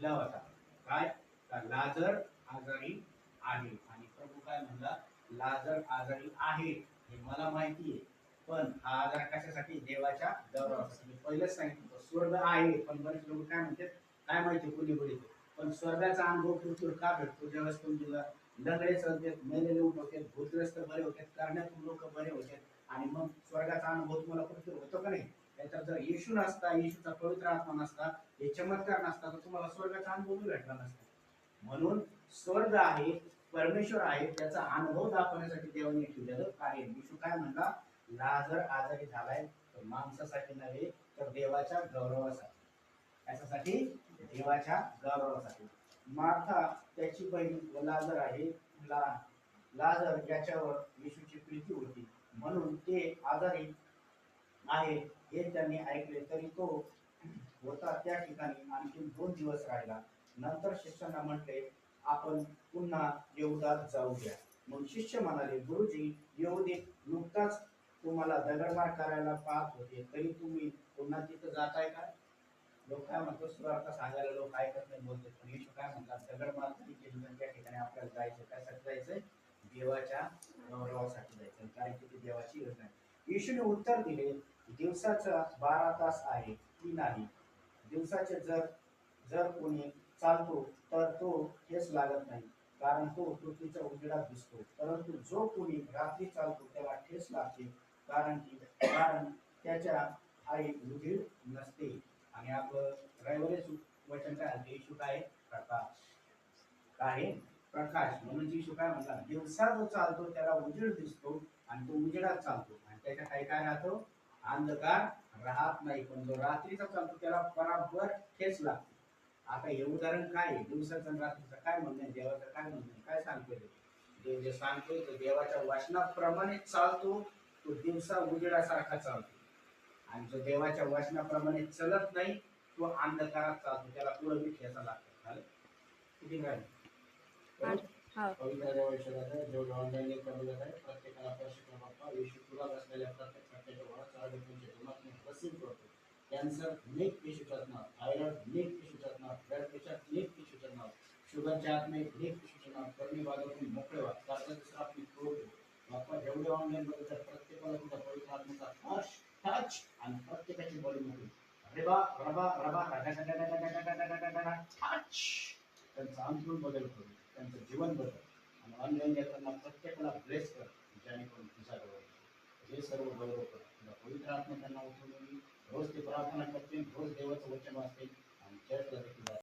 म्हटला होता काय, तर लाजर आजारी आहे. आणि प्रभू काय म्हणला, लाजर आजारी आहे हे मला माहिती आहे, पण हा आजार कशासाठी, देवाच्या गौरवासाठी. मी पहिलेच सांगितलं स्वर्ग आहे, पण बरेच लोक काय म्हणतात काय माहिती कोणी कोणी, पण स्वर्गाचा अनुभव पृथ्वीवर का भेटतो, ज्यावेळेस तुमच्या लंगडे चलतात, मेलेले उठवतात, भूतग्रस्त बरे होतात, करण्यातून लोक बरे होतात, आणि मग स्वर्गाचा अनुभव तुम्हाला पृथ्वीवर होतो का नाही. नाहीतर जर येशू नसता, येशूचा पवित्र आत्मा नसता, हे चमत्कार नसता, तर तुम्हाला स्वर्गाचा अनुभव भेटला नसता. म्हणून स्वर्ग आहे, परमेश्वर आहे, त्याचा अनुभव दाखवण्यासाठी देवाने ठेवलेलं कार्य. येशू काय म्हणला, लाजर आजारी झालाय, तर माणसासाठी नव्हे तर देवाच्या गौरवासाठी. याच्यासाठी देवाच्या गौरवासाठी. मार्था त्याची बहीण व लाजर आहे, लाजर याच्यावर येशूची प्रीती होती, म्हणून ते आजारी आहे हे त्यांनी ऐकले, तरी तो होता त्या ठिकाणी आणखी 2 दिवस राहिला. नंतर शिष्यांना म्हटले, आपण पुन्हा येहुदात जाऊ द्या. मग शिष्य म्हणाले, गुरुजी, येहुदीत नुकताच तुम्हाला दगडमार करायला पाहत होते, तरी तुम्ही पुन्हा तिथं जाताय का. लोक काय म्हणतो, सुवार्ता सांगायला लोक ऐकत नाही, बोलतात, पण येशू काय म्हणतात, दगडमार जरी केली तर त्या ठिकाणी आपल्याला जायचं. कशासाठी जायचंय, देवाच्या गौरवासाठी जायचं, कारण की ती देवाची योजना आहे. येशूने उत्तर दिले, दिवसाचा 12 तास आहे की नाही. दिवसाचे जर जर कोणी चालतो तर तो ठेस लागत नाही, कारण तो पृथ्वीच्या उजेडात दिसतो, परंतु जो कोणी रात्री चालतो त्याला ठेस लागते, कारण त्याच्या आई उजीड नसते. आणि आपलं रविवारीच वचन काय आहे, येशू काय, प्रकाश काय, प्रकाश. म्हणून येशू काय म्हणला, दिवसा जो चालतो त्याला उजेड दिसतो, आणि तो उजेडात चालतो, आणि त्याच्या काही काय राहतो, अंधकार राहत नाही, पण जो रात्रीचा चालतो त्याला बराबर ठेच लागते. आता हे उदाहरण काय आहे, दिवसाचं आणि रात्रीचं काय म्हणणं आहे, देवाचं काय म्हणणं आहे, काय सांगतोय देव जे सांगतोय, तो देवाच्या वचनाप्रमाणे चालतो, तो दिवसा उजेडासारखा चालतो. आणि जो देवाच्या वचनाप्रमाणे चलत नाही, तो अंधकारात चालतो, त्याला पुढे बी ठेचा लागतो. झालं किती काय पवित्र देवाविषयाचा जो ऑनलाईन करत आहे, प्रत्येकाला प्रशिक्षण बाप्पा येशू तुला असलेल्या प्रत्येक सत्याच्या वळाचा तुमच्या जीवनात रसीद करतो. कॅन्सर नीट येशूच्याच नाव, थायरॉइड नीट येशूच्याच नाव, ब्लड प्रेशर नीट येशूच्याच नाव, शुगरच्या आत नीट येशूचे नाव, कर्मी बाजारातून मोकळे व्हा, त्याचा दुसरा आपली प्रोट बाप्पा. जेवढे ऑनलाईन बघत आहे प्रत्येकाला तुझा पवित्र आत्म्याचा स्पर्श, टच, आणि प्रत्येकाची बॉडी मध्ये रबा रबा रबा टच, त्यांचा अंतरून बदल करू, त्यांचं जीवन बदल. आणि ऑनलाईन येताना प्रत्येकाला ब्लेस कर, जेणेकरून तुझ्याजवळ हे सर्व बरोबर कर. तुला पवित्र आत्मा त्यांना उठवून रोज ते प्रार्थना करतील, रोज देवाचं वचन वाचतील, आणि चर्चला देखील